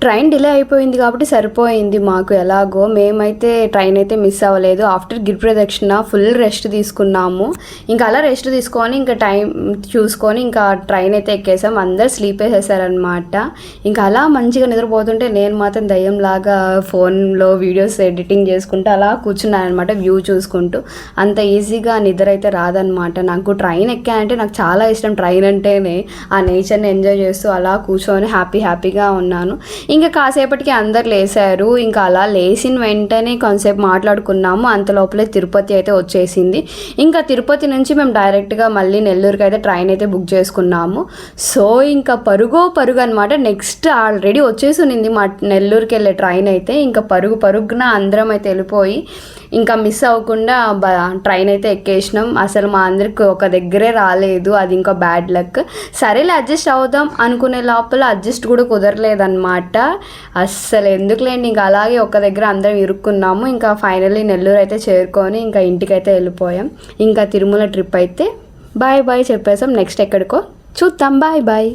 Train delay అయిపోయింది కాబట్టి సరిపోయింది మాకు ఎలాగో. మేమైతే ట్రైన్ అయితే మిస్ అవ్వలేదు. ఆఫ్టర్ గిరి ప్రదక్షిణ ఫుల్ రెస్ట్ తీసుకున్నాము. ఇంకా అలా రెస్ట్ తీసుకొని ఇంకా టైం చూసుకొని ఇంకా ట్రైన్ అయితే ఎక్కేసాం. అందరు స్లీప్ వేసేసారనమాట. ఇంకా అలా మంచిగా నిద్రపోతుంటే నేను మాత్రం దయ్యంలాగా ఫోన్లో వీడియోస్ ఎడిటింగ్ చేసుకుంటూ అలా కూర్చున్నాను అనమాట, వ్యూ చూసుకుంటూ. అంత ఈజీగా నిద్ర అయితే రాదనమాట నాకు. ట్రైన్ ఎక్కానంటే నాకు చాలా ఇష్టం. ట్రైన్ అంటేనే ఆ నేచర్ని ఎంజాయ్ చేస్తూ అలా కూర్చొని హ్యాపీగా ఉన్నాను. ఇంకా కాసేపటికి అందరు లేసారు. ఇంకా అలా లేచిన వెంటనే కొంతసేపు మాట్లాడుకున్నాము. అంత లోపలే తిరుపతి అయితే వచ్చేసింది. ఇంకా తిరుపతి నుంచి మేము డైరెక్ట్గా మళ్ళీ నెల్లూరుకి అయితే ట్రైన్ అయితే బుక్ చేసుకున్నాము. సో ఇంకా పరుగు అనమాట. నెక్స్ట్ ఆల్రెడీ వచ్చేసింది మా నెల్లూరుకి వెళ్ళే ట్రైన్ అయితే. ఇంకా పరుగున అందరం అయితే వెళ్ళిపోయి ఇంకా మిస్ అవ్వకుండా ట్రైన్ అయితే ఎక్కేసినాం. అసలు మా అందరికి ఒక దగ్గరే రాలేదు, అది ఇంకా బ్యాడ్ లక్. సరేలే అడ్జస్ట్ అవుదాం అనుకునే లోపల అడ్జస్ట్ కూడా కుదరలేదన్నమాట. అస్సలు ఎందుకులేండి, ఇంకా అలాగే ఒక దగ్గర అందరం ఇరుక్కున్నాము. ఇంకా ఫైనల్లీ నెల్లూరు అయితే చేరుకొని ఇంకా ఇంటికైతే వెళ్ళిపోయాం. ఇంకా తిరుమల ట్రిప్ అయితే బాయ్ చెప్పేసాం. నెక్స్ట్ ఎక్కడికో చూద్దాం. బాయ్.